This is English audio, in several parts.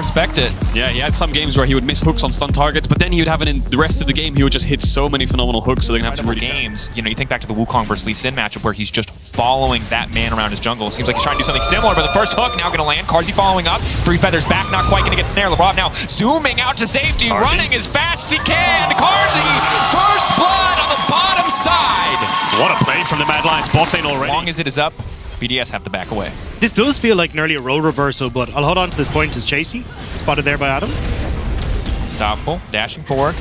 respect it. Yeah, he had some games where he would miss hooks on stun targets, but then he would have it in the rest of the game. He would just hit so many phenomenal hooks, so they're going to have to really games. You know, you think back to the Wukong versus Lee Sin matchup where he's just following that man around his jungle. Seems like he's trying to do something similar, but the first hook now going to land. Carzzy following up. 3 feathers back, not quite going to get the snare. LeBron now zooming out to safety, running as fast as he can. Carzzy, first blood on the bottom side. What a play from the Mad Lions bot lane already. As long as it is up, BDS have to back away. This does feel like nearly a role reversal, but I'll hold on to this point as Chasey. Spotted there by Adam. Stoppable, dashing forward.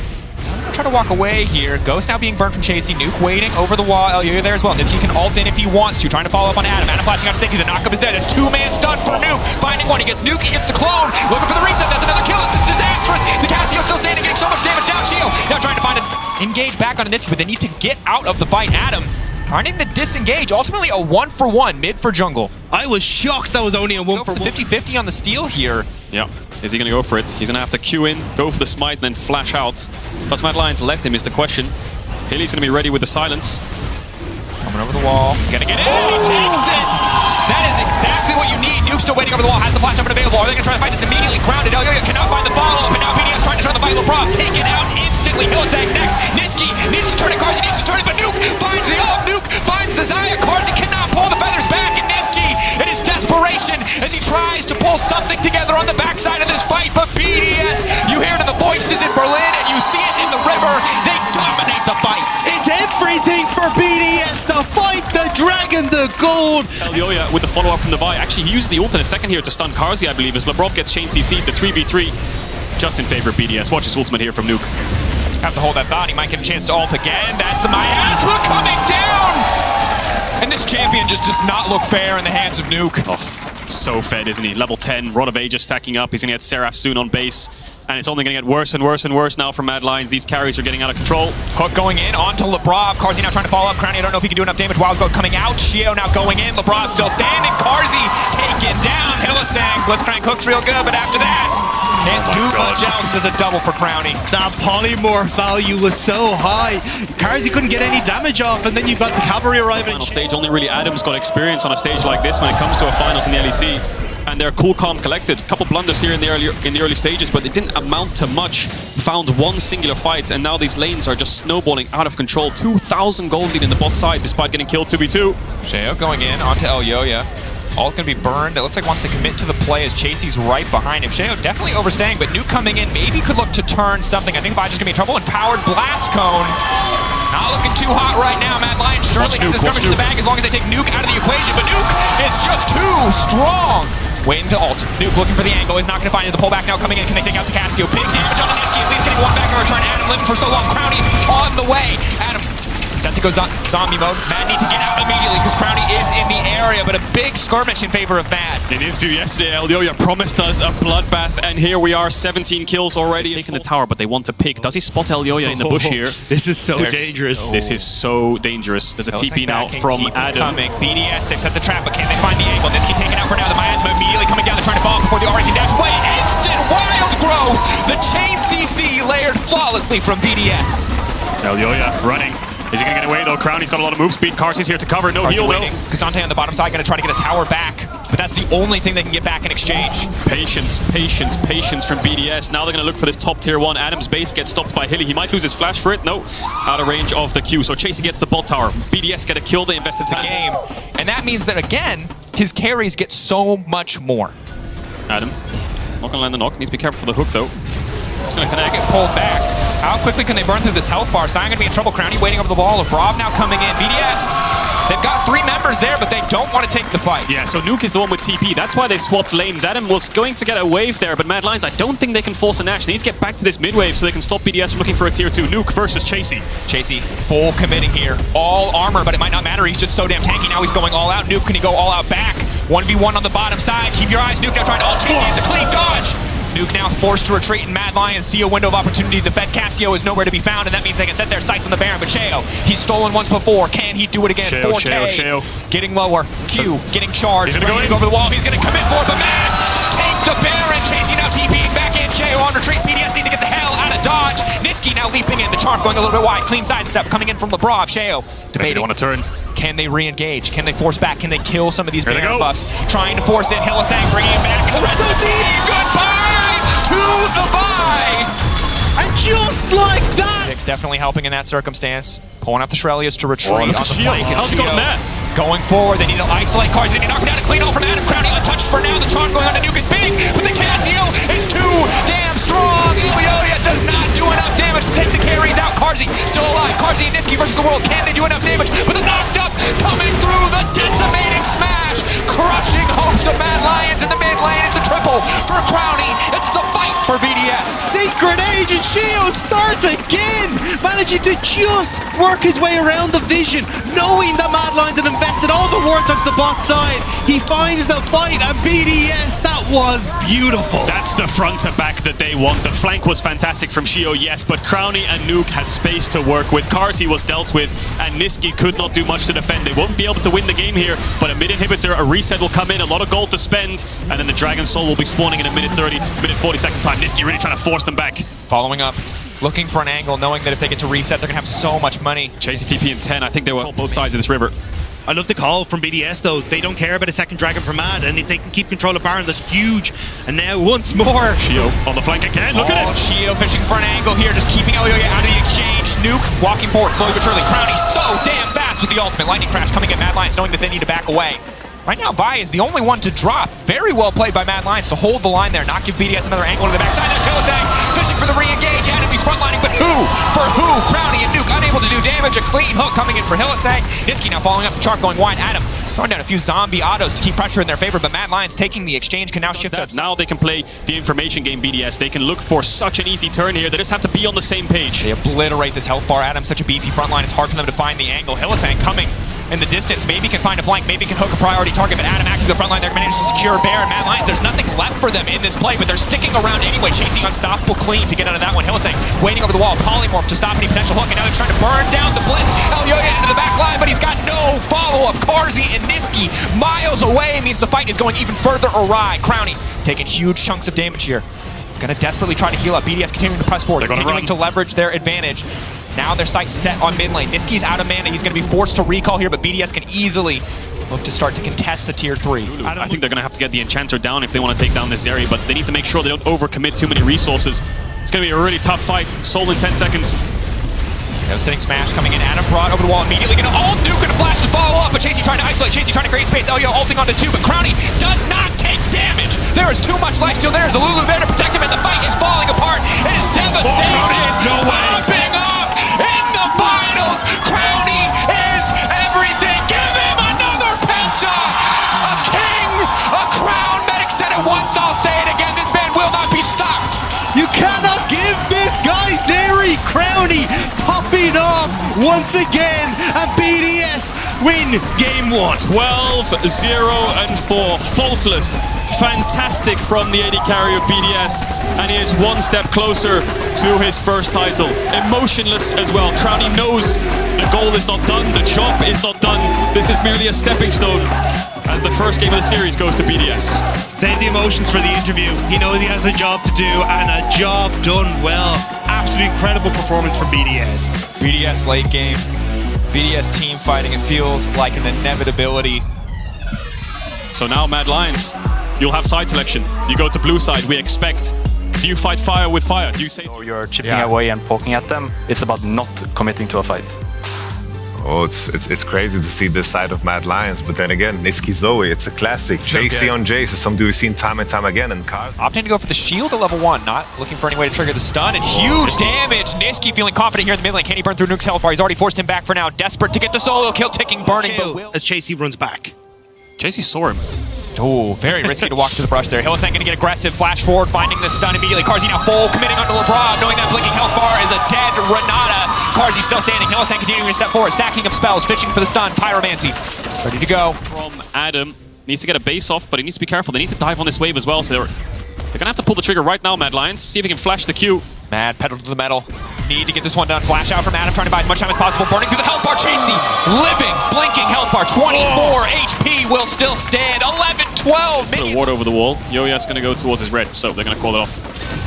Try to walk away here. Ghost now being burned from Chasey. Nuke waiting over the wall. Elyoya there as well. Niski can ult in if he wants to. Trying to follow up on Adam. Adam flashing out to safety. The knockup is there. There's 2-man stun for Nuke. Finding one. He gets Nuke. He gets the clone. Looking for the reset. That's another kill. This is disastrous. The Cassio still standing, getting so much damage down. Shio now trying to find an engage back on Niski, but they need to get out of the fight. Adam finding the disengage. Ultimately a 1-for-1 mid for jungle. I was shocked that was only a 1-for-1. 50-50 on the steal here. Yeah. Is he going to go for it? He's going to have to queue in, go for the smite, and then flash out. Does Mad Lions let him is the question. Hilly's going to be ready with the silence. Coming over the wall. Gonna get it. He takes it! That is exactly what you need. Nuke still waiting over the wall. Has the flash up and available. Are they going to try to fight this immediately? Grounded. Elyoya cannot find the follow-up. And now BDS trying to turn the fight. LeBron taken out instantly. Hillzag next. Niski needs to turn it. Carzzy needs to turn it. But Nuke finds the ult. Nuke finds the Xayah. Carzzy cannot pull the feathers back. And Niski, it is desperation as he tries to pull something together on the backside of this fight. But BDS, you hear it in the voices in Berlin and you see it in the river. They dominate the fight. It's everything for BDS. The fight, the dragon, the gold. Elyoya with the follow-up from the Vi. Actually, he used the ult in a second here to stun Carzzy, I believe, as Lebrov gets chain CC'd, the 3v3 just in favor of BDS. Watch his ultimate here from Nuke. Have to hold that thought. He might get a chance to ult again. That's the miasma coming down! And this champion just does not look fair in the hands of Nuke. Oh, so fed, isn't he? Level 10, Rod of Ages stacking up. He's going to get Seraph soon on base. And it's only going to get worse and worse and worse now for Mad Lions. These carries are getting out of control. Hook going in onto Lebrov. Carzzy now trying to follow up. Crownie, I don't know if he can do enough damage. Wildboat coming out. Shio now going in. Lebrov still standing. Carzzy taken down. Hylissang. Blitzcrank hooks real good, but after that, can't do much else. There's a double for Crownie. That polymorph value was so high. Carzzy couldn't get any damage off, and then you've got the cavalry arriving. Final stage, only really Adam's got experience on a stage like this when it comes to a finals in the LEC. And they're cool, calm, collected. A couple blunders here in the early stages, but it didn't amount to much. Found one singular fight, and now these lanes are just snowballing out of control. 2,000 gold lead in the bot side, despite getting killed 2v2. Sheo going in onto Elyoya. Ult gonna be burned. It looks like wants to commit to the play as Chasey's right behind him. Sheo definitely overstaying, but Nuke coming in maybe could look to turn something. I think Vi's just gonna be in trouble. And powered blast cone. Not looking too hot right now. Mad Lions surely have this skirmish in the bag as long as they take Nuke out of the equation, but Nuke is just too strong. Waiting to ult. Nuke looking for the angle. Is not going to find it. The pullback now coming in. Can they take out the Cassio? Big damage on the Niski. At least getting one back in return. Adam living for so long. Crownie on the way. Adam set to go zombie mode. Mad need to get out immediately because Crownie is in the area, but a big skirmish in favor of Mad. In the interview yesterday, Elyoya promised us a bloodbath, and here we are, 17 kills already. Taking the tower, but they want to pick. Does he spot Elyoya in the bush here? This is so dangerous. This is so dangerous. There's a TP now from Adam. Coming. BDS, they've set the trap, but can they find the angle? Niski taken out for now. The miasma immediately coming down. They're trying to follow before the Aura can dash away. Instant wild growth. The chain CC layered flawlessly from BDS. Elyoya running. Is he going to get away though? Crownie's got a lot of move speed. Carzzy's here to cover. No heal though. K'Sante on the bottom side going to try to get a tower back, but that's the only thing they can get back in exchange. Patience, patience, patience from BDS. Now they're going to look for this top tier 1. Adam's base gets stopped by Hilly. He might lose his flash for it. No, out of range of the Q. So Chasey gets the bot tower. BDS get a kill. They invested the game. And that means that again, his carries get so much more. Adam, not going to land the knock. Needs to be careful for the hook though. It's going to connect. Gets pulled back. How quickly can they burn through this health bar? Sion going to be in trouble. Crownie waiting over the wall. Lebrov now coming in. BDS, they've got 3 members there, but they don't want to take the fight. Yeah, so Nuke is the one with TP. That's why they swapped lanes. Adam was going to get a wave there, but Mad Lions, I don't think they can force a Nash. They need to get back to this mid wave so they can stop BDS from looking for a tier 2. Nuke versus Chasey. Chasey full committing here. All armor, but it might not matter. He's just so damn tanky. Now he's going all out. Nuke, can he go all out back? 1v1 on the bottom side. Keep your eyes. Nuke now trying to ult Chasey. It's a clean dodge. Nuke now forced to retreat, and Mad Lions see a window of opportunity. The fed Cassio is nowhere to be found, and that means they can set their sights on the Baron. But Sheo, he's stolen once before. Can he do it again? Sheo, 4K. Sheo. Getting lower. Q getting charged. He's going over the wall. He's going to commit for it, but Mad take the Baron. Chasing now TPing back in. Sheo on retreat. BDS need to get the hell out of dodge. Niski now leaping in. The charm going a little bit wide. Clean sidestep coming in from Lebrov. Sheo debating. They want to turn. Can they re-engage? Can they force back? Can they kill some of these Baron buffs? Trying to force it. Hylissang bringing it back. And the rest of the team. Goodbye! to the bye! And just like that! Nick's definitely helping in that circumstance. Pulling out the Shrelias to retreat on the flank. How's it going there? Going forward, they need to isolate Cars. They need to knock down a clean ult from Adam. Crowny untouched for now. The charge going on to Nuke is big, but the Casio is too damn strong. Iliolia does not do enough damage to take the carries out. Carzy still alive. Carzy and Niski versus the world. Can they do enough damage? With a knocked up coming through the decimating smash, crushing hopes of Mad Lions in the mid lane. It's a triple for Crowny. It's the fight for BDS. Secret Agent Shio starts again, managing to just work his way around the vision, knowing that Mad Lions had invested all the wards onto the bot side. He finds the fight, and BDS, that was beautiful. That's the front to back that they want. The flank was fantastic from Shio, yes, but Crowny and Nuke had space to work with. Carzy was dealt with, and Niski could not do much to defend. They won't be able to win the game here, but a mid inhibitor, a reset will come in, a lot of gold to spend, and then the Dragon Soul will be spawning in a minute 30, minute 40-second time. Niski really trying to force them back. Following up, looking for an angle, knowing that if they get to reset, they're going to have so much money. Chasing TP in 10, I think they were on both sides of this river. I love the call from BDS though. They don't care about a second Dragon for Mad, and if they can keep control of Baron, that's huge. And now once more, Shio on the flank again, look at it! Shio fishing for an angle here, just keeping Elioya out of the exchange. Nuke walking forward slowly but surely. Crowny so damn fast with the ultimate. Lightning Crash coming at Mad Lions, knowing that they need to back away. Right now, Vi is the only one to drop. Very well played by Mad Lions to hold the line there, not give BDS another angle to the backside. That's Hylissang fishing for the re-engage. Adam, he's frontlining, but who? For who? Crowny and Nuke unable to do damage. A clean hook coming in for Hylissang. Niski now following up the chart, going wide. Adam throwing down a few zombie autos to keep pressure in their favor, but Mad Lions taking the exchange can now shift that. Now they can play the information game, BDS. They can look for such an easy turn here. They just have to be on the same page. They obliterate this health bar. Adam, such a beefy frontline. It's hard for them to find the angle. Hylissang coming in the distance, maybe can find a flank, maybe can hook a priority target, but Adam acting the front line, they're managed to secure Bear and Mad Lions. There's nothing left for them in this play, but they're sticking around anyway, chasing Unstoppable clean to get out of that one. Hylissang waiting over the wall, Polymorph to stop any potential hook, and now they're trying to burn down the blitz. Elioya into the back line, but he's got no follow-up. Carzy and Niski miles away means the fight is going even further awry. Crowny taking huge chunks of damage here. Gonna desperately try to heal up. BDS continuing to press forward, continuing to leverage their advantage. Now their sights set on mid lane. Niski's out of mana. He's going to be forced to recall here, but BDS can easily look to start to contest a tier 3. I think they're going to have to get the Enchanter down if they want to take down this area, but they need to make sure they don't overcommit too many resources. It's going to be a really tough fight. Soul in 10 seconds. Devastating smash coming in. Adam brought over the wall immediately. Going to ult. Duke going to flash to follow up, but Chasey trying to isolate. Chasey trying to create space. Elio ulting onto 2, but Crowny does not take damage. There is too much life still there. The Lulu there to protect him, and the fight is falling apart. It is devastation. No way. Popping up in the finals. Crowny is everything. Give him another penta. A king, a crown. Medic said it once, I'll say it again. This man will not be stopped. you cannot give this guy Zeri. Crowny popping off once again, and BDS win game 1. 12-0-4, faultless. Fantastic from the AD carry of BDS, and he is one step closer to his first title. Emotionless as well. Crowny knows the goal is not done, the job is not done. This is merely a stepping stone as the first game of the series goes to BDS. Save the emotions for the interview. He knows he has a job to do, and a job done well. Absolutely incredible performance from BDS. BDS late game, BDS team fighting, it feels like an inevitability. So now Mad Lions, you'll have side selection. You go to blue side, we expect. Do you fight fire with fire? Do you say you're chipping away and poking at them? It's about not committing to a fight. Oh, it's crazy to see this side of Mad Lions, but then again, Niski Zoe, it's a classic. Chasey on Jace is something we've seen time and time again in cars. Opting to go for the shield at level 1, not looking for any way to trigger the stun, and huge damage. Niski feeling confident here in the mid lane. Can he burn through Nuke's health bar? He's already forced him back for now. Desperate to get the solo kill, ticking, burning, but will. As Chasey runs back. Chasey saw him. Oh, very risky to walk to the brush there. Hylissang going to get aggressive, flash forward, finding the stun immediately. Carzy now full, committing onto LeBron, knowing that blinking health bar is a dead Renata. Carzy still standing. Hylissang continuing to step forward, stacking up spells, fishing for the stun. Pyromancy, ready to go. From Adam, needs to get a base off, but he needs to be careful. They need to dive on this wave as well, so they're going to have to pull the trigger right now, Mad Lions. See if he can flash the Q. Mad, pedal to the metal. Need to get this one done. Flash out from Adam, trying to buy as much time as possible. Burning through the health bar. Chasey, living, blinking health bar. 24 HP will still stand. 11-12. Put a ward over the wall. Yoya's going to go towards his red, so they're going to call it off.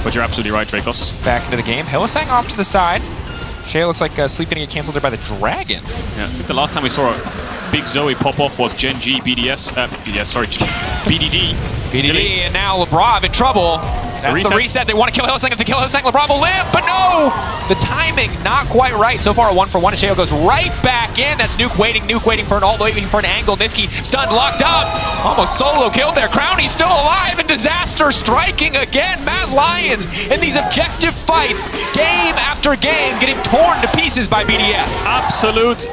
But you're absolutely right, Dracos. Back into the game. Hylissang off to the side. Shea looks like sleep getting canceled there by the dragon. Yeah, I think the last time we saw a big Zoe pop off was Gen G, BDD. BDD, and now Lebrav in trouble. That's the reset. They want to kill Hillsang. If they kill Hillsang, LeBron will live, but no! The timing, not quite right. So far, a 1-for-1, and Sheo goes right back in. That's Nuke waiting for an ult, waiting for an angle. Niski stunned, locked up. Almost solo killed there. Crowny's still alive, and Disaster striking again. Mad Lions in these objective fights, game after game, getting torn to pieces by BDS. Absolute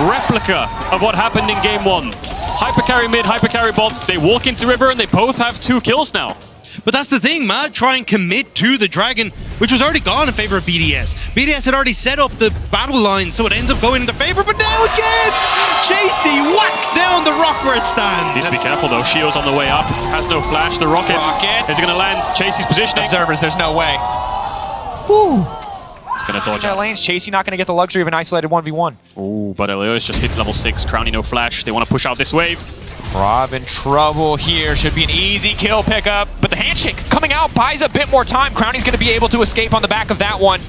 replica of what happened in game 1. Hypercarry mid, hypercarry bots. They walk into River, and they both have 2 kills now. But that's the thing, Mad try and commit to the Dragon, which was already gone in favor of BDS. BDS had already set up the battle line, so it ends up going in their favor, but now again, Chasey whacks down the rock where it stands. Needs to be careful though, Shio's on the way up, has no flash, the rocket is going to land, Chasey's positioning. Observers, there's no way. Woo! It's going to dodge out. out. Lanes, Chasey not going to get the luxury of an isolated 1v1. Ooh, but Elio's just hits level 6, Crowny no flash, they want to push out this wave. Rob in trouble here. Should be an easy kill pickup, but the handshake coming out buys a bit more time. Crowny's going to be able to escape on the back of that one.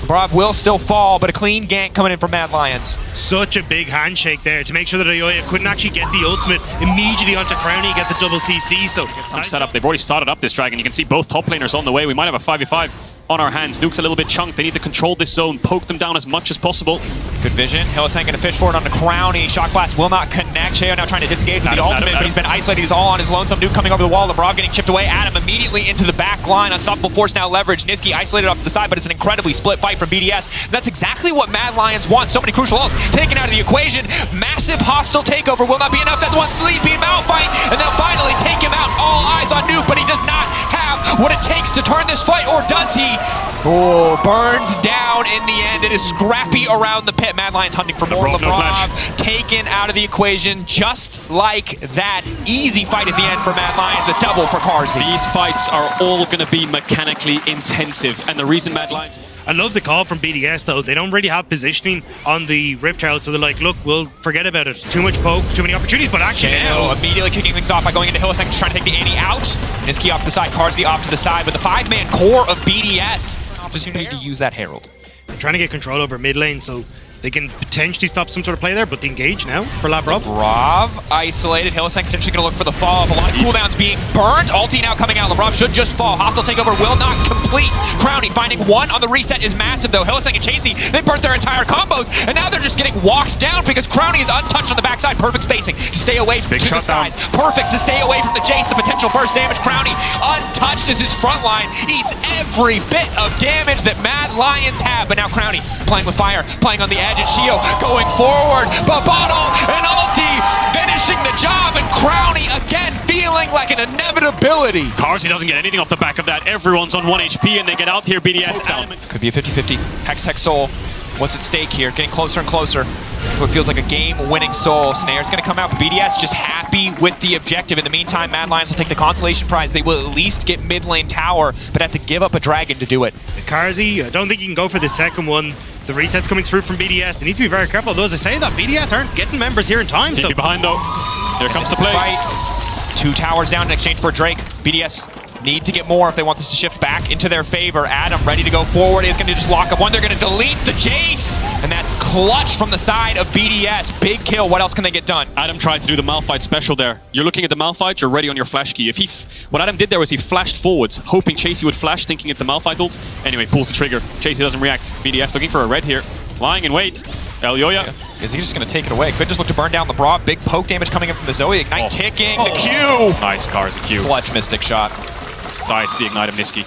Rob will still fall, but a clean gank coming in from Mad Lions. Such a big handshake there to make sure that Ayoya couldn't actually get the ultimate immediately onto Crowny, get the double CC. So some setup. They've already started up this Dragon. You can see both top laners on the way. We might have a 5v5 on our hands. Nuke's a little bit chunked. They need to control this zone, poke them down as much as possible. Good vision. Hillsang going to fish for it on the Crowny. Shock Blast will not connect. Sheo now trying to disengage with the ultimate, but he's been isolated. He's all on his lonesome. Nuke coming over the wall. LeBron getting chipped away. Adam immediately into the back line. Unstoppable Force now leveraged. Niski isolated off to the side, but it's an incredibly split fight from BDS. And that's exactly what Mad Lions want. So many crucial ults taken out of the equation. Massive hostile takeover will not be enough. That's one sleepy Mount fight, and they'll finally take him out. All eyes on Nuke, but he does not have what it takes to turn this fight, or does he? Oh, burned down in the end. It is scrappy around the pit. Mad Lions hunting for more. LeBron taken out of the equation just like that. Easy fight at the end for Mad Lions. A double for Carzy. These fights are all going to be mechanically intensive, and the reason Mad Lions... I love the call from BDS though. They don't really have positioning on the Rift Herald, so they're like, look, we'll forget about it. Too much poke, too many opportunities, but actually now... immediately kicking things off by going into Hillsang, trying to take the Annie out. Niski off the side, Carzy off to the side, with the 5-man core of BDS. Opportunity to use that Herald. They're trying to get control over mid lane, so they can potentially stop some sort of play there, but the engage now for Labrov. Labrov isolated. Hillsang potentially going to look for the fall. A lot of cooldowns being burnt. Ulti now coming out. Labrov should just fall. Hostile takeover will not complete. Crowny finding one on the reset is massive though. Hillsang and Chasey, they burnt their entire combos, and now they're just getting walked down because Crowny is untouched on the backside. Perfect spacing to stay away from the skies. Perfect to stay away from the Jace. The potential burst damage. Crowny untouched as his front line eats every bit of damage that Mad Lions have. But now Crowny playing with fire, playing on the edge. And Shio going forward, Babano and Ulti finishing the job, and Crowny again feeling like an inevitability. Carzy doesn't get anything off the back of that. Everyone's on 1 HP and they get out here. BDS down. Could be a 50-50. Hex Tech Soul. What's at stake here? Getting closer and closer. What feels like a game-winning Soul. Snare's going to come out. BDS just happy with the objective. In the meantime, Mad Lions will take the consolation prize. They will at least get mid lane tower, but have to give up a dragon to do it. Carzy, I don't think you can go for the second one. The reset's coming through from BDS. They need to be very careful. Though, as I say that, BDS aren't getting members here in time. So behind though. Here comes the play. Fight. 2 towers down in exchange for a Drake. BDS need to get more if they want this to shift back into their favor. Adam ready to go forward. Is going to just lock up one. They're going to delete the Jace. And that's clutch from the side of BDS. Big kill. What else can they get done? Adam tried to do the Malphite special there. You're looking at the Malphite, you're ready on your flash key. What Adam did there was he flashed forwards, hoping Chasey would flash, thinking it's a Malphite ult. Anyway, pulls the trigger. Chasey doesn't react. BDS looking for a red here. Lying in wait. Elioya. Is he just going to take it away? Could just look to burn down the Brawl. Big poke damage coming in from the Zoe. Ignite ticking. The Q. Nice Carzy Q. Clutch Mystic shot. Nice the Ignite of Niski.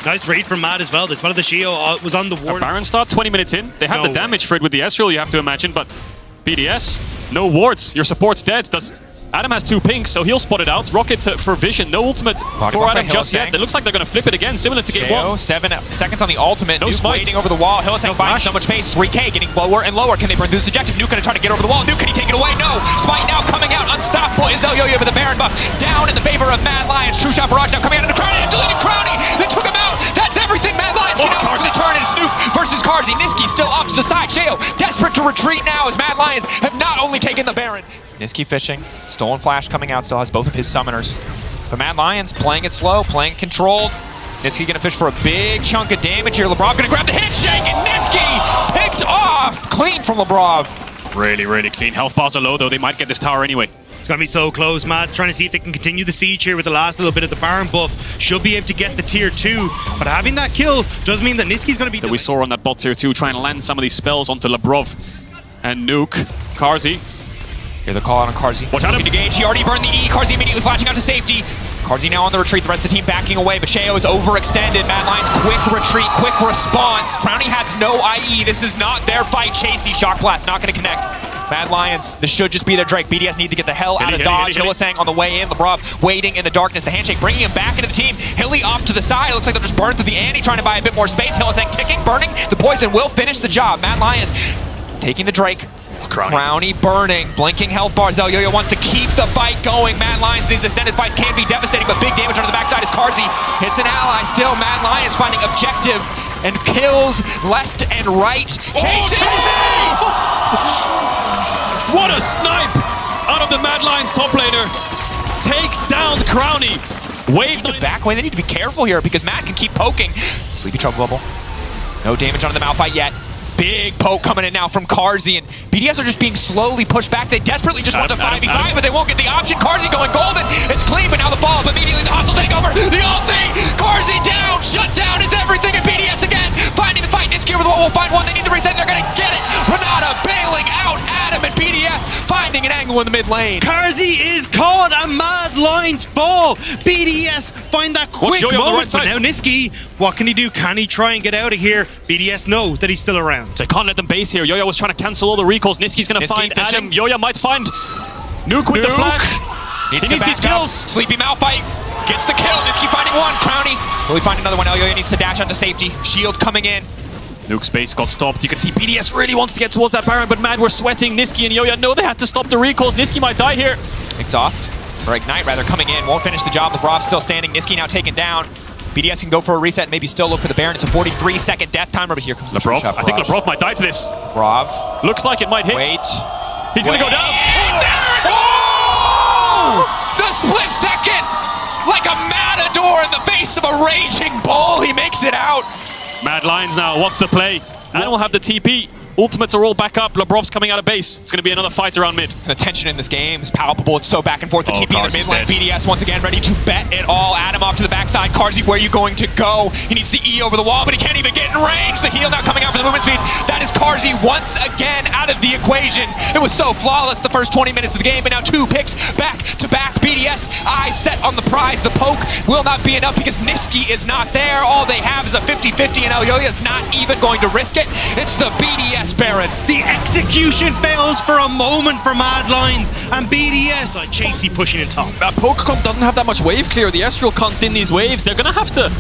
Nice raid from Mad as well. This one of the Shio was on the ward. Baron start 20 minutes in. They have the damage for it with the Ezreal, you have to imagine, but BDS, no wards. Your support's dead. Adam has 2 pinks, so he'll spot it out. Rocket for vision. No ultimate for Adam just yet. It looks like they're going to flip it again, similar to game 1. 7 seconds on the ultimate. No Nuke smites. waiting over the wall. Hillsang finding so much space. 3K getting lower and lower. Can they burn through this objective? Nuke going to try to get over the wall. Nuke, can he take it away? No. Smite now coming out. Unstoppable is Elioya with the Baron buff. Down in the favor of Mad Lions. True Shot Barrage now coming out into Crowny. And deleted Crowny. They took him out. That's everything Mad Lions can do. The turn. It's Nuke versus Carzy. Niski still off to the side. Sheo desperate to retreat now as Mad Lions have not only taken the Baron. Niski fishing. Stolen Flash coming out. Still has both of his summoners. But Mad Lions playing it slow, playing it controlled. Niski going to fish for a big chunk of damage here. Labrov going to grab the handshake, and Niski picked off. Clean from Labrov. Really, really clean. Health bars are low, though. They might get this tower anyway. It's going to be so close, Mad. Trying to see if they can continue the siege here with the last little bit of the Baron buff. Should be able to get the tier 2. But having that kill does mean that Niski's going to be... That we saw on that bot tier 2 trying to land some of these spells onto Labrov and Nuke. Carzzy. Hear the call out on Carzzy. Watch out. Looking to gauge. He already burned the E. Carzzy immediately flashing out to safety. Carzzy now on the retreat. The rest of the team backing away, but Sheo is overextended. Mad Lions quick retreat, quick response. Crownie has no IE. This is not their fight. Chasey, Shock Blast, not going to connect. Mad Lions, this should just be their Drake. BDS need to get the hell out of dodge. Hylissang on the way in. Labrov waiting in the darkness. The handshake bringing him back into the team. Hilly off to the side. Looks like they'll just burn through the Annie, trying to buy a bit more space. Hylissang ticking, burning. The poison will finish the job. Mad Lions taking the Drake. Crownie burning, blinking health bars. Yo-Yo wants to keep the fight going. Mad Lions, these extended fights can be devastating, but big damage on the backside is Carzzy. Hits an ally still. Mad Lions finding objective and kills left and right. Chasey! What a snipe out of the Mad Lions top laner. Takes down Crownie. Wave to back away. They need to be careful here because Matt can keep poking. Sleepy Trouble Bubble. No damage on the Malphite yet. Big poke coming in now from Carzzy, and BDS are just being slowly pushed back. They desperately just want to 5v5, but they won't get the option. Carzzy going golden. It's clean, but now the follow-up immediately. The hostile take over. The ulti! Carzzy down! Shut down is everything, and BDS again finding the fight. Niski over the wall will find one. They need the reset. They're going to get it. Renata bailing out Adam, and BDS finding an angle in the mid lane. Carzzy is caught, and Mad Lions fall. BDS find that quick moment, but now Niski, what can he do? Can he try and get out of here? BDS know that he's still around. They can't let them base here. Yoya was trying to cancel all the recalls. Niski's going to find Adam. Yoya might find Nuke with the flash. He needs these kills. Sleepy Malphite gets the kill. Niski finding one. Crownie will he find another one? Yoya needs to dash onto safety. Shield coming in. Nuke's base got stopped. You can see BDS really wants to get towards that Baron, but Mad, we're sweating. Niski and Yoya know they had to stop the recalls. Niski might die here. Exhaust, or Ignite rather, coming in. Won't finish the job. Labrov still standing. Niski now taken down. BDS can go for a reset and maybe still look for the Baron. It's a 43-second death timer, but here comes the Labrov. I think Labrov might die to this. Labrov. Looks like it might hit. Wait. He's going to go down. Oh! The split second! Like a matador in the face of a raging bull, he makes it out. Mad Lions now, what's the play? And we'll have the TP. Ultimates are all back up. Labrov's coming out of base. It's going to be another fight around mid. The tension in this game is palpable. It's so back and forth. The TP in the mid lane. BDS once again ready to bet it all. Adam off to the backside. Carzzy, where are you going to go? He needs the E over the wall, but he can't even get in range. The heal now coming out for the movement speed. That is Carzzy once again out of the equation. It was so flawless the first 20 minutes of the game, but now 2 picks back to back. BDS eyes set on the prize. The poke will not be enough because Niski is not there. All they have is a 50-50, and Elyoya's not even going to risk it. It's the BDS Baron. The execution fails for a moment for Mad Lions, and BDS, Chasey pushing in top. Pokecom doesn't have that much wave clear. The Ezreal can't thin these waves. They're going to have to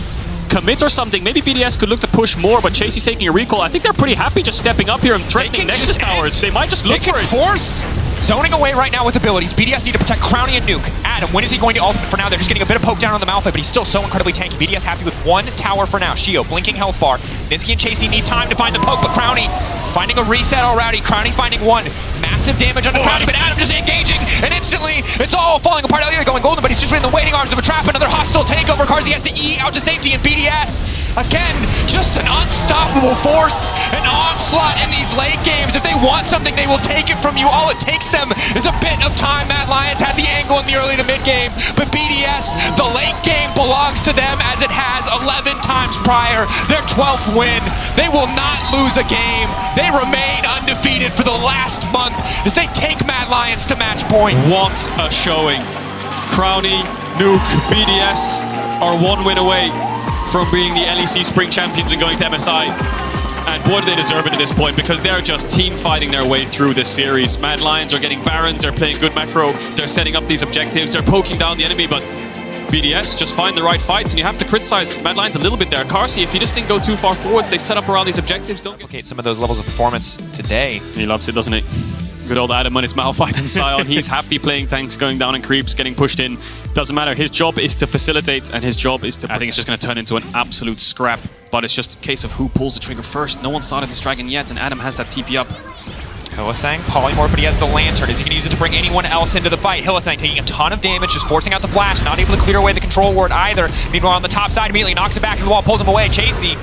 commit or something. Maybe BDS could look to push more, but Chasey's taking a recall. I think they're pretty happy just stepping up here and threatening Nexus towers. They might just look for it. Force zoning away right now with abilities. BDS need to protect Crownie and Nuke. Adam, when is he going to ultimate? For now, they're just getting a bit of poke down on the Malphite, but he's still so incredibly tanky. BDS happy with 1 tower for now. Shio, blinking health bar. Niski and Chasey need time to find the poke, but Crownie finding a reset already. Crownie finding 1. Massive damage on the Crownie, but Adam just engaging, and instantly it's all falling apart. Elliot going golden, but he's just in the waiting arms of a trap. Another hostile takeover. Carzzy has to E out to safety, and BDS, again, just an unstoppable force, an onslaught in these late games. If they want something, they will take it from you. All it takes them is a bit of time. Mad Lions had the angle in the early to mid game, but BDS, the late game belongs to them as it has 11 times prior. Their 12th win. They will not lose a game. They remain undefeated for the last month as they take Mad Lions to match point. What a showing. Crownie, Nuke, BDS are 1 win away from being the LEC Spring Champions and going to MSI. And boy, do they deserve it at this point, because they're just team fighting their way through this series. Mad Lions are getting Barons, they're playing good macro, they're setting up these objectives, they're poking down the enemy, but BDS just find the right fights, and you have to criticize Mad Lions a little bit there. Carzzy, if you just didn't go too far forwards, they set up around these objectives. Don't replicate some of those levels of performance today. He loves it, doesn't he? Good old Adam on his Malphite and Sion. He's happy playing tanks, going down in creeps, getting pushed in. Doesn't matter. His job is to facilitate, and his job is to... I think it's just going to turn into an absolute scrap, but it's just a case of who pulls the trigger first. No one started this dragon yet, and Adam has that TP up. Hylissang, polymorph, but he has the lantern. Is he going to use it to bring anyone else into the fight? Hylissang taking a ton of damage, just forcing out the flash, not able to clear away the control ward either. Meanwhile, on the top side, immediately knocks it back to the wall, pulls him away. Chasey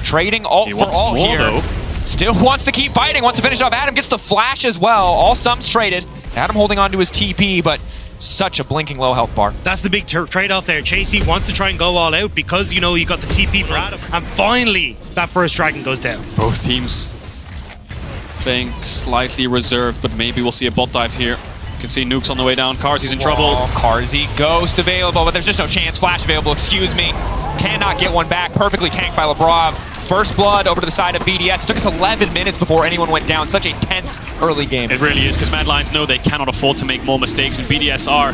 trading ult for ult here. Though. Still wants to keep fighting, wants to finish off. Adam gets the flash as well. All sums traded. Adam holding on to his TP, but such a blinking low health bar. That's the big trade-off there. Chasey wants to try and go all out because, you know, you got the TP for Adam. And finally, that first dragon goes down. Both teams playing slightly reserved, but maybe we'll see a bot dive here. You can see Nukes on the way down. Carzzy's in trouble. Carzzy, Ghost available, but there's just no chance. Flash available, excuse me. Cannot get one back. Perfectly tanked by Lebrov. First blood over to the side of BDS. It took us 11 minutes before anyone went down. Such a tense early game. It really is, because Mad Lions know they cannot afford to make more mistakes, and BDS are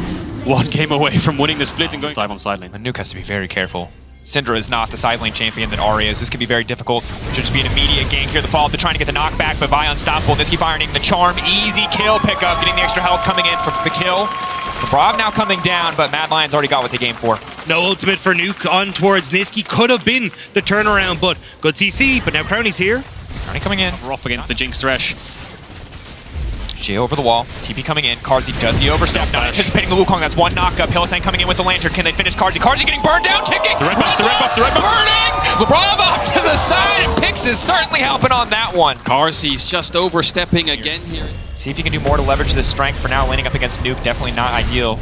one game away from winning the split and going dive on side lane. And Nuke has to be very careful. Syndra is not the side lane champion that Ari is. This could be very difficult. Should just be an immediate gank here. The follow-up, they're trying to get the knockback, but Vi unstoppable. Niski firing the charm. Easy kill pickup, getting the extra health coming in for the kill. Lebrov now coming down, but Mad Lions already got what they came for. No ultimate for Nuke on towards Niski. Could have been the turnaround, but good CC. But now Crowny's here. Crowny coming in. We're off against the Jinx Thresh. Jay over the wall. TP coming in. Carzzy does the overstep. Not anticipating the Wukong. That's one knockup. Hylissang coming in with the lantern. Can they finish Carzzy? Carzzy getting burned down. Ticking. The red buff, the red buff, the red buff. Burning! Lebrov up to the side, and Pix is certainly helping on that one. Carzzy's just overstepping again here. See if you can do more to leverage this strength. For now, laning up against Nuke, definitely not ideal.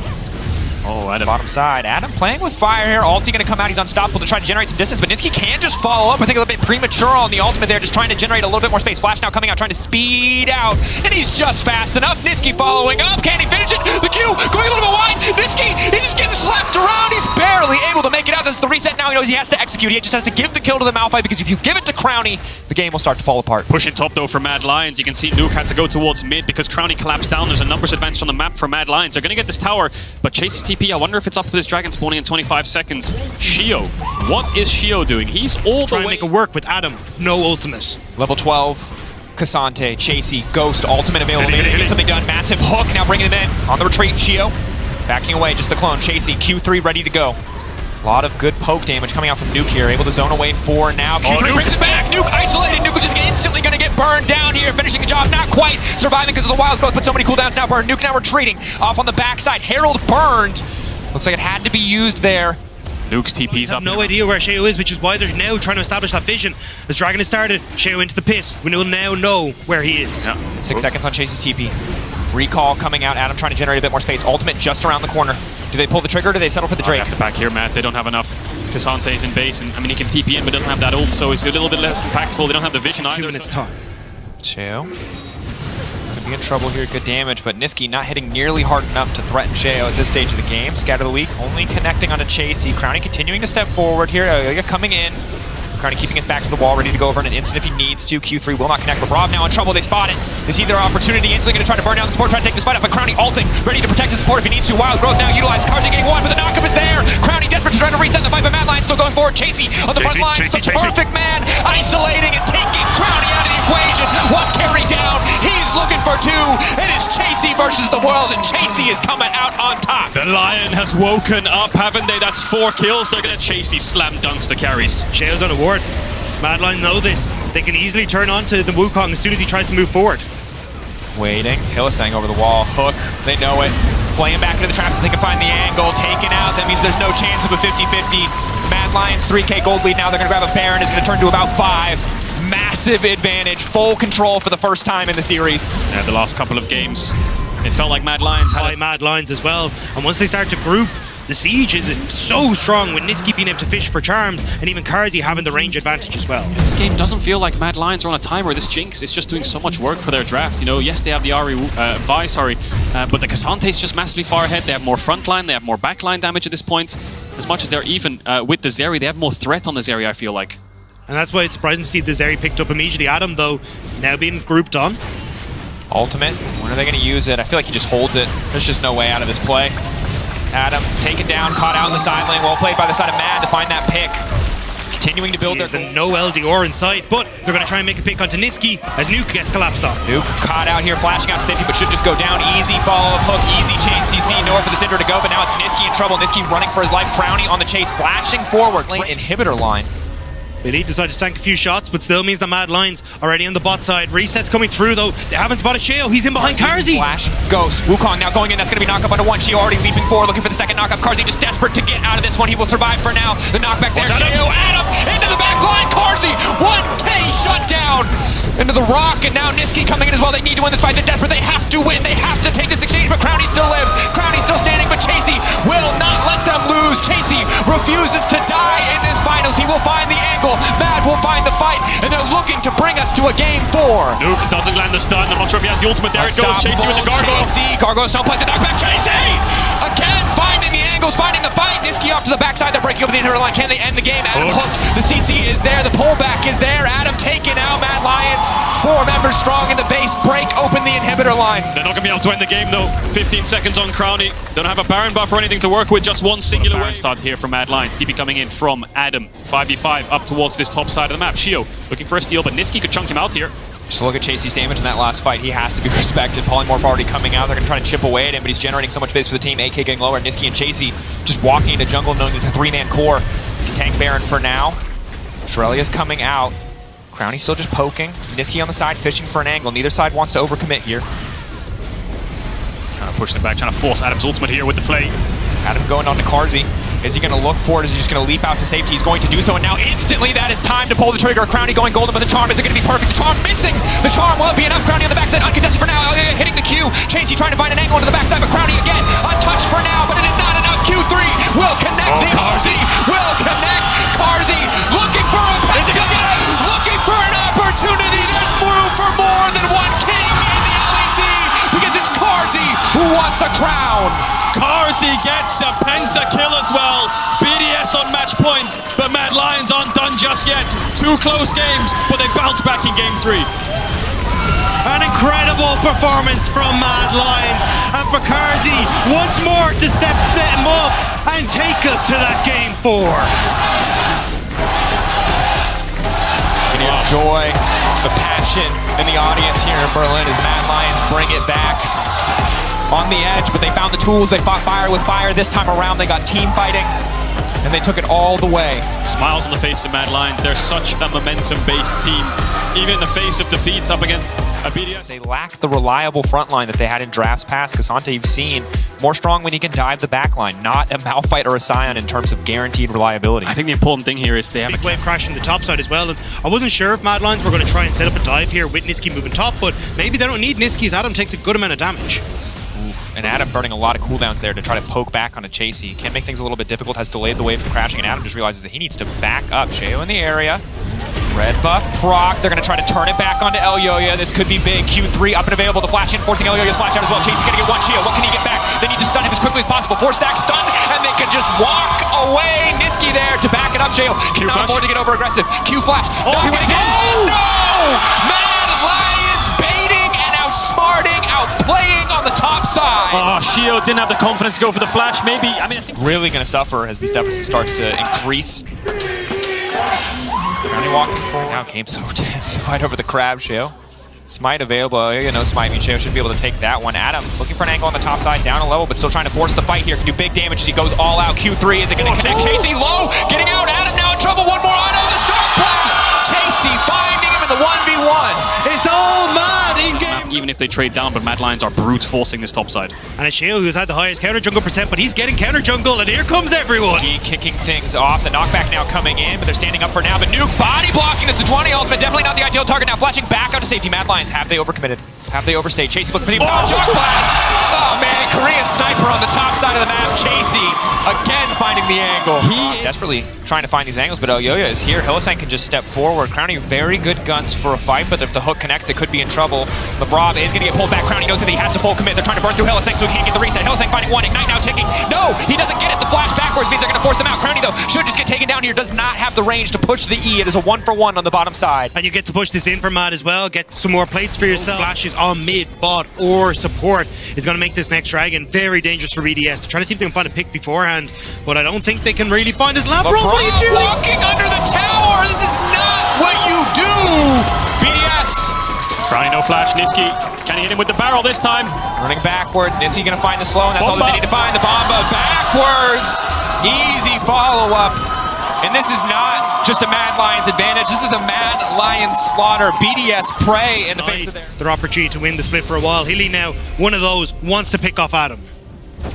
Oh, Adam. Bottom side. Adam playing with fire here. Ulti going to come out. He's unstoppable to try to generate some distance, but Niski can just follow up. I think a little bit premature on the ultimate there, just trying to generate a little bit more space. Flash now coming out, trying to speed out, and he's just fast enough. Niski following up. Can he finish it? The Q going a little bit wide. Niski, he's just getting slapped around. He's barely able to make it out. That's the reset now. He knows he has to execute. He just has to give the kill to the Malphite, because if you give it to Crowny, the game will start to fall apart. Pushing top though for Mad Lions. You can see Nuke had to go towards mid because Crowny collapsed down. There's a numbers advantage on the map for Mad Lions. They're going to get this tower, but Chase's TP, I wonder if it's up for this dragon spawning in 25 seconds. Shio. What is Shio doing? He's all the Trying way... to make it work with Adam. No ultimate. Level 12, Cassante, Chasey, Ghost, ultimate available. Maybe get something done. Massive hook now bringing them in. On the retreat, Shio. Backing away, just the clone. Chasey, Q3 ready to go. A lot of good poke damage coming out from Nuke here. Able to zone away 4 now. Q3 brings it back. Nuke isolated. Nuke is just instantly going to get burned down here. Finishing the job. Not quite. Surviving because of the wild growth, but so many cooldowns now burned. Nuke now retreating. Off on the backside. Herald burned. Looks like it had to be used there. Nuke's TP's I up. have no idea where Sheo is, which is why they're now trying to establish that vision. As Dragon has started, Sheo into the pit. We will now know where he is. Yeah. 6 seconds on Chase's TP. Recall coming out. Adam trying to generate a bit more space. Ultimate just around the corner. Do they pull the trigger or do they settle for the Drake? They have to back here, Matt. They don't have enough. Cassante's in base, and I mean, he can TP in, but doesn't have that ult, so he's a little bit less impactful. They don't have the vision either. 2 minutes time. Sheo. Gonna be in trouble here. Good damage, but Niski not hitting nearly hard enough to threaten Sheo at this stage of the game. Scatter the weak, only connecting onto Chasey. Crowny continuing to step forward here. Ayoya coming in. Crowny keeping his back to the wall, ready to go over in an instant if he needs to. Q3 will not connect. Lebrov now in trouble. They spot it. They see their opportunity. Instantly going to try to burn down the support, try to take this fight up. But Crowny ulting, ready to protect his support if he needs to. Wild growth now utilized. Carzzy getting one, but the knockup is there. Crowny desperate to try to reset the fight, but Mad Lions still going forward. Chasey on the front lines. The perfect man isolating and taking Crowny out of the equation. One carry down. He's looking for 2. It is Chasey versus the world, and Chasey is coming out on top. The Lion has woken up, haven't they? That's 4 kills. They're going to Chasey slam dunks the carries. Sheo's on a ward. Mad Lions know this. They can easily turn on to the Wukong as soon as he tries to move forward. Waiting. Hylissang over the wall. Hook. They know it. Flaying back into the traps if they can find the angle. Taken out. That means there's no chance of a 50-50. Mad Lions 3K gold lead now. They're going to grab a Baron. It's going to turn to about 5. Massive advantage. Full control for the first time in the series. Yeah, the last couple of games, it felt like Mad Lions had Mad Lions as well. And once they start to group, the siege is so strong with Niski being able to fish for charms and even Carzzy having the range advantage as well. This game doesn't feel like Mad Lions are on a timer. This Jinx is just doing so much work for their draft. You know, yes, they have the Vi, but the Cassante's just massively far ahead. They have more frontline, they have more backline damage at this point. As much as they're even with the Zeri, they have more threat on the Zeri, I feel like. And that's why it's surprising to see the Zeri picked up immediately. Adam, though, now being grouped on. Ultimate. When are they going to use it? I feel like he just holds it. There's just no way out of this play. Adam taken down, caught out in the side lane. Well played by the side of Mad to find that pick. Continuing to build their... There's no LDR in sight, but they're going to try and make a pick onto Niski as Nuke gets collapsed on. Nuke caught out here, flashing out safety, but should just go down. Easy follow-up hook, easy chain CC. Nowhere for the Syndra to go, but now it's Niski in trouble. Niski running for his life. Crowny on the chase, flashing forward. Lane inhibitor line. They decided to tank a few shots, but still means the Mad Lions already on the bot side. Resets coming through, though. They haven't spotted Sheo. He's in behind Carzzy. Flash, Ghost, Wukong now going in. That's going to be knocked up under 1. Sheo already leaping forward, looking for the second knockup. Carzzy just desperate to get out of this one. He will survive for now. The knockback there. Sheo, Adam, into the back line. Carzzy, 1K shut down into the rock, and now Niski coming in as well. They need to win this fight. They're desperate. They have to win. They have to take this exchange, but Crowny still lives. Crowny still standing refuses to die in this finals. He will find the angle. Mad will find the fight, and they're looking to bring us to a game 4. Nuke doesn't land the stun. I'm not sure if he has the ultimate. There it goes. Chasey with the gargoyle. Chasey, gargoyle don't play the knockback. Chasey! Again, finding the angles, finding the fight. Niski off to the backside. They're breaking over the inhibitor line. Can they end the game? Adam hooked. The CC is there. The pullback is there. Adam taken out. Mad Lions, 4 members strong in the base. Break open the inhibitor line. They're not going to be able to end the game, though. 15 seconds on Crowny. They don't have a Baron buff or anything to work with. Just one singular wave. Start here from Mad Lions. CB coming in from Adam. 5v5 up towards this top side of the map. Shio looking for a steal, but Niski could chunk him out here. Just look at Chasey's damage in that last fight. He has to be respected. Polymorph already coming out. They're going to try to chip away at him, but he's generating so much base for the team. AK getting lower. Niski and Chasey just walking into jungle, knowing it's a 3-man core. Can tank Baron for now. Shirelia's coming out. Crowny's still just poking. Niski on the side, fishing for an angle. Neither side wants to overcommit here. Trying to push them back, trying to force Adam's ultimate here with the flay. Adam going on to Carzzy. Is he going to look for it? Is he just going to leap out to safety? He's going to do so, and now instantly that is time to pull the trigger. Crowny going golden, but the charm isn't going to be perfect. The charm missing! The charm won't be enough. Crowny on the backside, uncontested for now. Hitting the Q. Chasey trying to find an angle into the backside, but Crowny again, untouched for now, but it is not enough. Q3 will connect. The Carzzy will connect. Carzzy looking for a penalty, looking for an opportunity. There's room for more than one king in the LEC, because it's Carzzy who wants a crown. Carzzy gets a pentakill as well. BDS on match point, but Mad Lions aren't done just yet. 2 close games, but they bounce back in game 3. An incredible performance from Mad Lions, and for Carzzy once more to step them up and take us to that game 4. Can you enjoy the passion in the audience here in Berlin as Mad Lions bring it back on the edge, but they found the tools. They fought fire with fire this time around. They got team fighting, and they took it all the way. Smiles on the face of Mad Lions. They're such a momentum-based team, even in the face of defeats up against a BDS. They lack the reliable front line that they had in drafts past. Cassante, you've seen, more strong when he can dive the back line, not a Malphite or a Scion in terms of guaranteed reliability. I think the important thing here is they have big wave crashing the top side as well, and I wasn't sure if Mad Lions were going to try and set up a dive here with Niski moving top, but maybe they don't need Niski as Adam takes a good amount of damage. And Adam burning a lot of cooldowns there to try to poke back onto Chasey. Can make things a little bit difficult, has delayed the wave from crashing, and Adam just realizes that he needs to back up. Sheo in the area. Red buff proc. They're going to try to turn it back onto Elyoya. This could be big. Q3 up and available to flash in, forcing Elyoya's flash out as well. Chasey's going to get one shield. What can he get back? They need to stun him as quickly as possible. 4 stack stun, and they can just walk away. Niski there to back it up. Sheo cannot afford to get over aggressive. Q flash. Oh, he went again. No! Mad Lions baiting and outsmarting, outplaying on the top side. Oh, Shio didn't have the confidence to go for the flash. Maybe, I mean, I think really going to suffer as this deficit starts to increase. Crowny walking forward. Now game so tense to fight over the crab, Sheo. Smite available. You know, Smite means Sheo should be able to take that one. Adam looking for an angle on the top side, down a level, but still trying to force the fight here. Can do big damage as he goes all out. Q3, is it going to connect? Chasey low, getting out. Adam now in trouble. One more auto, the shark blast. Chasey finding him in the 1v1. It's all Mad in game. even if they trade down, but Mad Lions are brute forcing this top side. And it's Sheo who's had the highest counter jungle percent, but he's getting counter jungle, and here comes everyone. Kicking things off. The knockback now coming in, but they're standing up for now. But Nuke body blocking this is 20 ultimate. Definitely not the ideal target. Now flashing back out to safety. Mad Lions, have they overcommitted? Have they overstayed? Chasey looking for the shock blast. Oh man, Korean sniper on the top side of the map. Chasey again finding the angle. He desperately trying to find these angles, but Elyoya is here. Hylissang can just step forward. Crowny, very good guns for a fight, but if the hook connects, they could be in trouble. LeBron is going to get pulled back. Crowny knows that he has to full commit. They're trying to burn through Hylissang, so he can't get the reset. Hylissang finding one. Ignite now ticking. No, he doesn't get it. The flash backwards means they're going to force them out. Crowny, though, should just get taken down here. Does not have the range to push the E. It is a 1-for-1 on the bottom side. And you get to push this in for Mad as well. Get some more plates for yourself. Flashes on mid, bot, or support is going to make this next dragon very dangerous for BDS. They're trying to see if they can find a pick beforehand, but I don't think they can really find his lab. What are you doing? Walking under the tower. This is not what you do. BDS. Crowny no flash. Niski, can he hit him with the barrel this time? Running backwards. Niski going to find the slow, and that's all that they need to find. The Bomba backwards. Easy follow-up. And this is not just a Mad Lions advantage. This is a Mad Lions slaughter. BDS prey in the face of their opportunity to win the split for a while. Hilly now, one of those, wants to pick off Adam.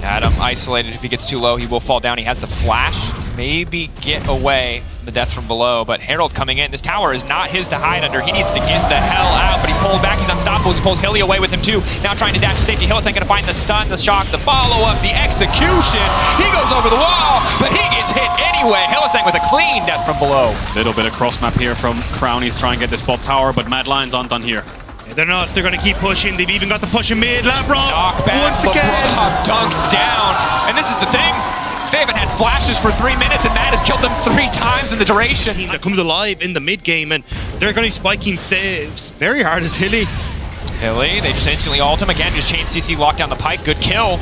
Adam isolated. If he gets too low, he will fall down. He has the flash to maybe get away from the death from below, but Herald coming in. This tower is not his to hide under. He needs to get the hell out, but he's pulled back. He's unstoppable. He pulls Hilly away with him too. Now trying to dash to safety. Hillis ain't going to find the stun, the shock, the follow-up, the execution. He goes over the wall, but he gets hit anyway. Hillisang with a clean death from below. Little bit of cross map here from Crownies trying to get this bot tower, but Mad Lions aren't done here. They're not. They're going to keep pushing. They've even got the push in mid. Labrov Knockback, once again. LeBron dunked down. And this is the thing. They haven't had flashes for 3 minutes, and Matt has killed them 3 times in the duration. Team that comes alive in the mid game, and they're going to be spiking saves very hard as Hilly. Hilly, they just instantly ult him again. Just chain CC locked down the pike. Good kill.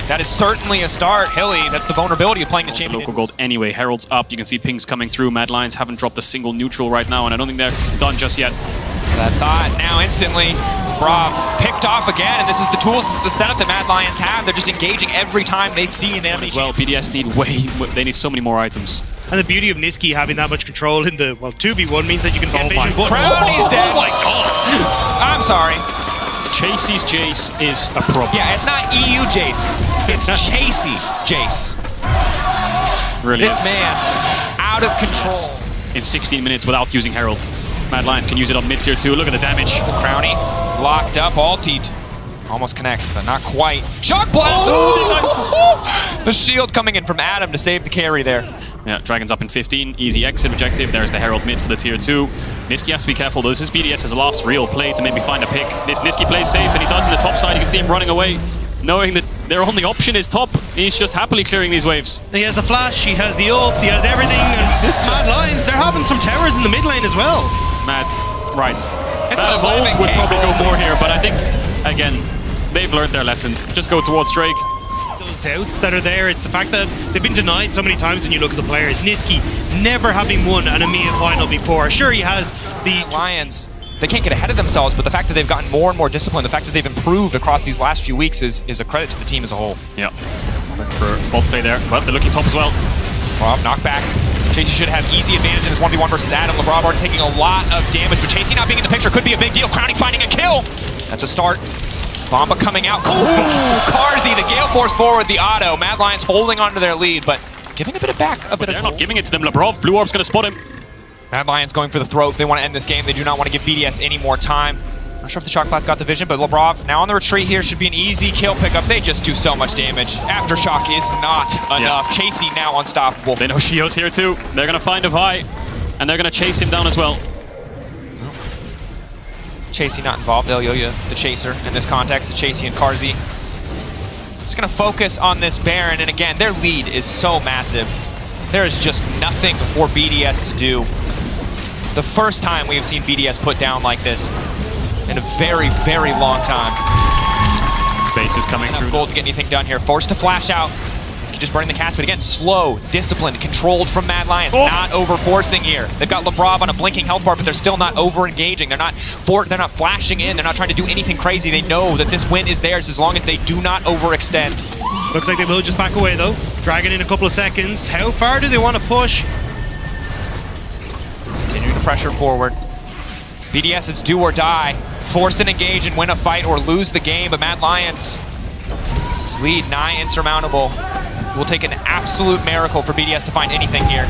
That is certainly a start. Hilly, that's the vulnerability of playing the champion. Local gold anyway. Herald's up. You can see pings coming through. Mad Lions haven't dropped a single neutral right now, and I don't think they're done just yet. That thought now instantly. Brav picked off again, and this is the tools, this is the setup that Mad Lions have. They're just engaging every time they see an enemy. As well, BDS they need so many more items. And the beauty of Niski having that much control in the, well, 2v1 means that you can get vision. Crownies dead. Oh my god! I'm sorry. Chasey's Jace is a problem. Yeah, it's not EU Jace. It's Chasey Jace. Really This is. man, out of control. In 16 minutes without using Herald. Mad Lions can use it on mid tier 2. Look at the damage. Crownie locked up, ultied. Almost connects, but not quite. Shock blast! Oh! The shield coming in from Adam to save the carry there. Yeah, Dragon's up in 15. Easy exit objective. There's the Herald mid for the tier 2. Niski has to be careful though. This is BDS's last real play to maybe find a pick. If Niski plays safe, and he does in the top side, you can see him running away, knowing that their only option is top. He's just happily clearing these waves. He has the flash, he has the ult, he has everything. And Mad Lions, they're having some towers in the mid lane as well. Mad, right. It's That a Evolve 11K would probably go gold. more here, but I think, again, they've learned their lesson. Just go towards Drake. Those doubts that are there, it's the fact that they've been denied so many times when you look at the players. Niski never having won an EMEA final before. Sure, he has the Lions, they can't get ahead of themselves, but the fact that they've gotten more and more disciplined, the fact that they've improved across these last few weeks is a credit to the team as a whole. Yeah. For both play there, but they're looking top as well. Rob, knockback. Chasey should have easy advantage in his 1v1 versus Adam. LeBron already taking a lot of damage, but Chasey not being in the picture could be a big deal. Crownie finding a kill. That's a start. Bomba coming out. Ooh, Carzzy, the Gale Force forward, the auto. Mad Lions holding onto their lead, but giving a bit of back, They're not giving it to them. Lebrov, Blue Orb's gonna spot him. Mad Lions going for the throat. They want to end this game. They do not want to give BDS any more time. Not sure if the Shock Blast got the vision, but Lebrov now on the retreat here should be an easy kill pickup. They just do so much damage. Aftershock is not enough. Chasey now unstoppable. They know Shio's here too. They're gonna find a Vi, and they're gonna chase him down as well. Chasey not involved. Elyoya, the chaser in this context. Chasey and Carzzy. Just gonna focus on this Baron, and again, their lead is so massive. There is just nothing for BDS to do. The first time we have seen BDS put down like this in a very, very long time. Base is coming through. Gold to get anything done here. Forced to flash out. He's just burning the cast, but again, slow, disciplined, controlled from Mad Lions. Not over-forcing here. They've got Lebrov on a blinking health bar, but they're still not over-engaging. They're not flashing in. They're not trying to do anything crazy. They know that this win is theirs as long as they do not overextend. Looks like they will just back away though. Dragon in a couple of seconds. How far do they want to push? Continuing to pressure forward. BDS, it's do or die. Force and engage and win a fight or lose the game, but Mad Lions, his lead nigh insurmountable. It will take an absolute miracle for BDS to find anything here.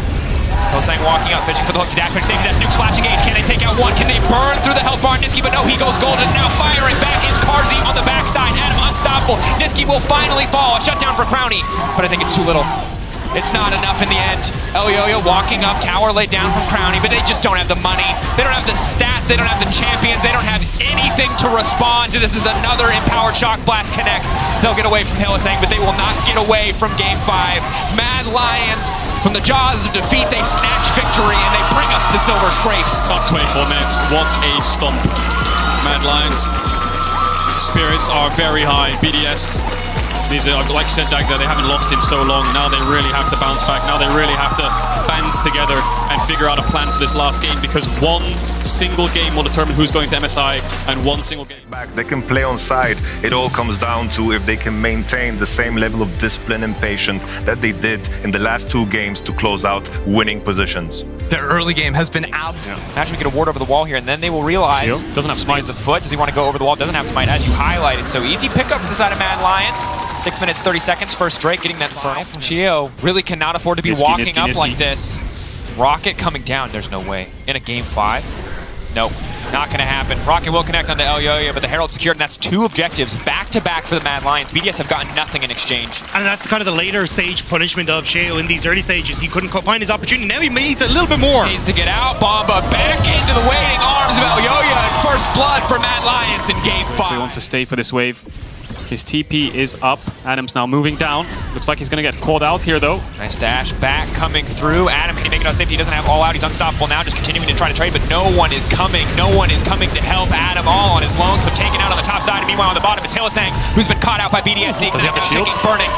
Hosang walking up, fishing for the hook to dash, but safety, that's Nuke's flash engage. Can they take out one? Can they burn through the health bar? Niski, but no, he goes golden. Now firing back is Carzzy on the backside. Adam unstoppable. Niski will finally fall. A shutdown for Crownie, but I think it's too little. It's not enough in the end. Elyoya walking up, tower laid down from Crownie, but they just don't have the money. They don't have the stats, they don't have the champions, they don't have anything to respond to. This is another empowered Shock Blast connects. They'll get away from Hillesang, but they will not get away from Game 5. Mad Lions, from the jaws of defeat, they snatch victory and they bring us to Silver Scrapes. Sub 24 minutes. What a stomp. Mad Lions. Spirits are very high. BDS. These are, like you said, Dagda, they haven't lost in so long. Now they really have to bounce back. Now they really have to band together and figure out a plan for this last game, because one single game will determine who's going to MSI, and one single game. They can play on side. It all comes down to if they can maintain the same level of discipline and patience that they did in the last 2 games to close out winning positions. their early game has been absolute. Imagine we get a ward over the wall here, and then they will realize... Shield doesn't have smite. The foot, does he want to go over the wall? Doesn't have smite, as you highlighted. So easy pickup from the side of Mad Lions. 6 minutes, 30 seconds. First Drake getting that Infernal from Chio. Really cannot afford to be walking up like this. Rocket coming down. There's no way. In a game 5? Nope. Not going to happen. Rocket will connect onto Elyoya, but the Herald secured, and that's 2 objectives back-to-back for the Mad Lions. BDS have gotten nothing in exchange. And that's kind of the later stage punishment of Sheo in these early stages. He couldn't find his opportunity. Now he needs a little bit more. Needs to get out. Bomba back into the waiting arms of Elyoya, and first blood for Mad Lions in game 5. So he wants to stay for this wave. His TP is up. Adam's now moving down. Looks like he's going to get called out here, though. Nice dash back coming through. Adam, can he make it on safety? He doesn't have all out. He's unstoppable now, just continuing to try to trade, but no one is coming. No one is coming to help Adam, all on his own. So taken out on the top side, and meanwhile on the bottom, it's Hylissang, who's been caught out by BDS. Does he have the shield? Burning.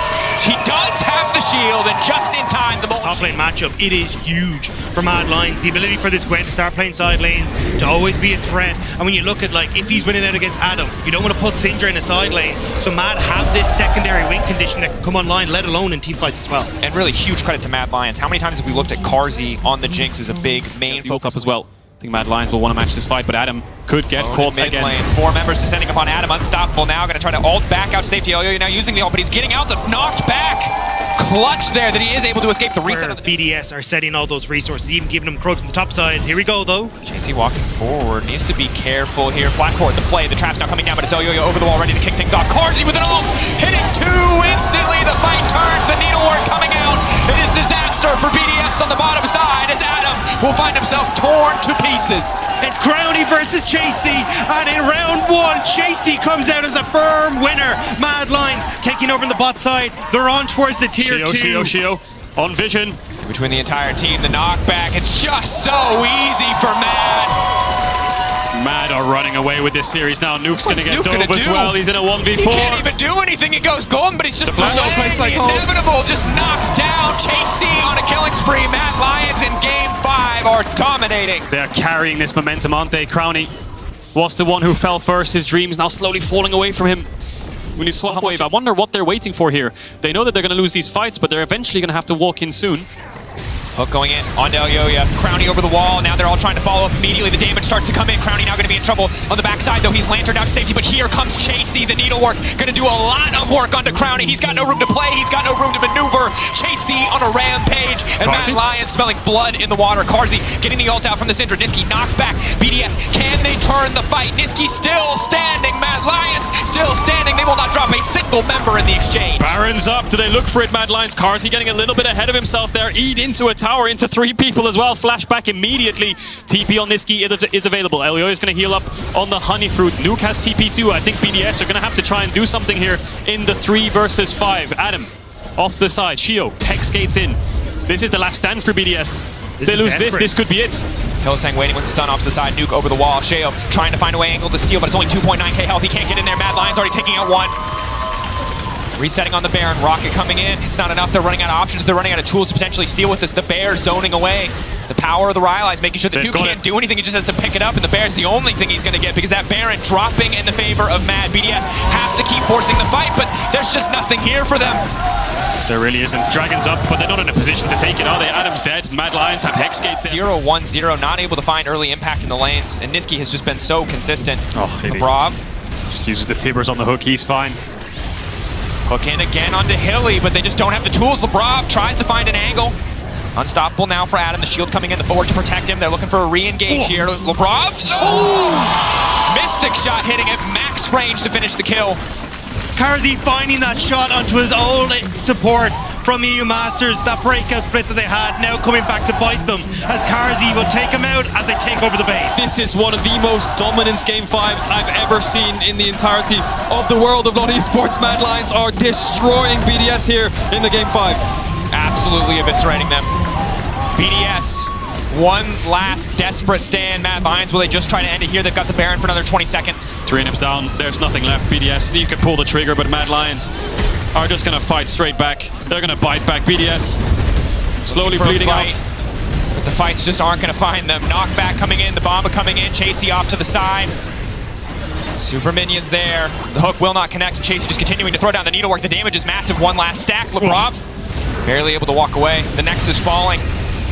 He does have the shield, and just in time, the top lane matchup, it is huge for Mad Lions. The ability for this Gwen to start playing side lanes, to always be a threat. And when you look at, like, if he's winning out against Adam, you don't want to put Syndra in a side lane. So Mad have this secondary win condition that can come online, let alone in team fights as well. And really huge credit to Mad Lions. How many times have we looked at Carzzy on the Jinx as a big main focus up as well? I think Mad Lions will want to match this fight, but Adam could get caught again. Lane. 4 members descending upon Adam, unstoppable now. Going to try to ult back out to safety. Elyoya now using the ult, but he's getting out the knocked back. Clutch there that he is able to escape the reset. Of the BDS are setting all those resources, even giving him Krugs on the top side. Here we go, though. JC walking forward, needs to be careful here. Black Court, the flay, the trap's now coming down, but it's Elyoya over the wall, ready to kick things off. Carzzy with an ult, hitting 2 instantly. The fight turns, the needlework coming out. It is disaster for BDS on the bottom side as Adam will find himself torn to pieces. It's Crowny versus Chasey, and in round 1, Chasey comes out as the firm winner. Mad Lions taking over on the bot side. They're on towards the tier 2. Shio on vision. Between the entire team, the knockback, it's just so easy for Mad. Mad are running away with this series now. Nuke's going to get dove as well. He's in a 1v4. He can't even do anything. He goes golden, but he's just the inevitable. Just knocked down. Chasey on a killing spree. Mad Lions in game 5 are dominating. They're carrying this momentum, aren't they? Crowny was the one who fell first. His dreams now slowly falling away from him. When you swap wave, I wonder what they're waiting for here. They know that they're going to lose these fights, but they're eventually going to have to walk in soon. Hook going in onto Elyoya. Crowny over the wall. Now they're all trying to follow up immediately. The damage starts to come in. Crowny now going to be in trouble on the backside, though. He's lanterned out to safety, but here comes Chasey. The needlework going to do a lot of work onto Crowny. He's got no room to play. He's got no room to maneuver. Chasey on a rampage. And Mad Lions smelling blood in the water. Carzzy getting the ult out from the Syndra. Niski knocked back. BDS, can they turn the fight? Niski still standing. Mad Lions still standing. They will not drop a single member in the exchange. Baron's up. Do they look for it, Mad Lions? Carzzy getting a little bit ahead of himself there. Eat into a tower, into 3 people as well. Flashback immediately. TP on Niski is available. Elyoya is going to heal up on the Honey Fruit. Nuke has TP too. I think BDS are going to have to try and do something here in the 3 versus 5. Adam off to the side. Shio, Hex gates in. This is the last stand for BDS. They lose desperate. This could be it. Hylissang waiting with the stun off to the side. Nuke over the wall. Sheo trying to find a way angle to steal, but it's only 2.9k health. He can't get in there. Mad Lions already taking out 1. Resetting on the Baron. Rocket coming in. It's not enough. They're running out of options. They're running out of tools to potentially steal with this. The Bear zoning away. The power of the Rylai's making sure that Nuke can't do anything. He just has to pick it up, and the Bear's the only thing he's going to get because that Baron dropping in the favor of Mad. BDS have to keep forcing the fight, but there's just nothing here for them. There really isn't. Dragon's up, but they're not in a position to take it, are they? Adam's dead. Mad Lions have Hex gates. 0-1-0, not able to find early impact in the lanes, and Niski has just been so consistent. Brav just uses the Tibbers on the hook. He's fine. Hook in again onto Hilly, but they just don't have the tools. Lebrav tries to find an angle. Unstoppable now for Adam. The shield coming in the forward to protect him. They're looking for a re-engage here. Lebrav. Mystic shot hitting at max range to finish the kill. Carzzy finding that shot onto his own support from EU Masters. That breakout split that they had now coming back to bite them as Carzzy will take him out as they take over the base. This is one of the most dominant Game 5s I've ever seen in the entirety of the world of eSports. Mad Lions are destroying BDS here in the Game 5. Absolutely eviscerating them. BDS, one last desperate stand. Mad Lions, will they just try to end it here? They've got the Baron for another 20 seconds. 3 imps down. There's nothing left. BDS, you can pull the trigger, but Mad Lions are just going to fight straight back. They're going to bite back. BDS slowly bleeding out. But the fights just aren't going to find them. Knockback coming in, the Bomba coming in, Chasey off to the side. Super minions there. The hook will not connect. Chasey just continuing to throw down the needlework. The damage is massive. One last stack. Lebrav barely able to walk away. The Nexus falling.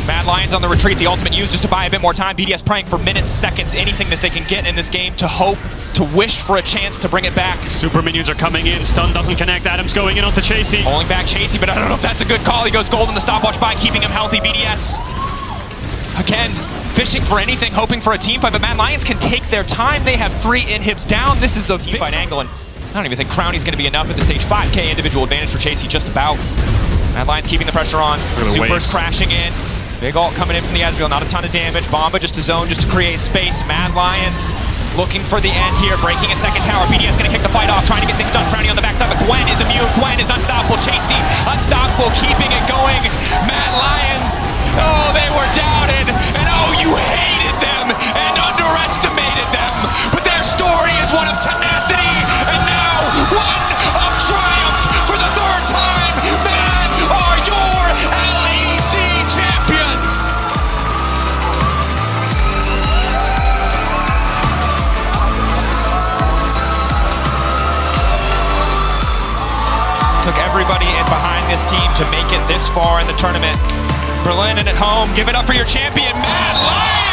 Mad Lions on the retreat, the ultimate used just to buy a bit more time. BDS praying for minutes, seconds, anything that they can get in this game to hope, to wish for a chance to bring it back. Super minions are coming in. Stun doesn't connect. Adam's going in onto Chasey. Pulling back Chasey, but I don't know if that's a good call. He goes gold in the stopwatch buy, keeping him healthy. BDS, again, fishing for anything, hoping for a team fight, but Mad Lions can take their time. They have 3 inhibs down. This is a team fight angle, and I don't even think Crowny's going to be enough at the stage. 5K individual advantage for Chasey, just about. Mad Lions keeping the pressure on. Super's crashing in. Big ult coming in from the Ezreal, not a ton of damage. Bomba just to zone, just to create space. Mad Lions looking for the end here, breaking a second tower. BDS gonna kick the fight off, trying to get things done. Crowny on the backside, but Gwen is immune. Gwen is unstoppable. Chasey, unstoppable, keeping it going. Mad Lions, oh, they were doubted, and oh, you hated them and underestimated them. But their story is one of tenacity, and now one of triumph for the 3rd time. Mad are your LEC champions. Took everybody in behind this team to make it this far in the tournament. Berlin and at home, give it up for your champion, Mad Lions!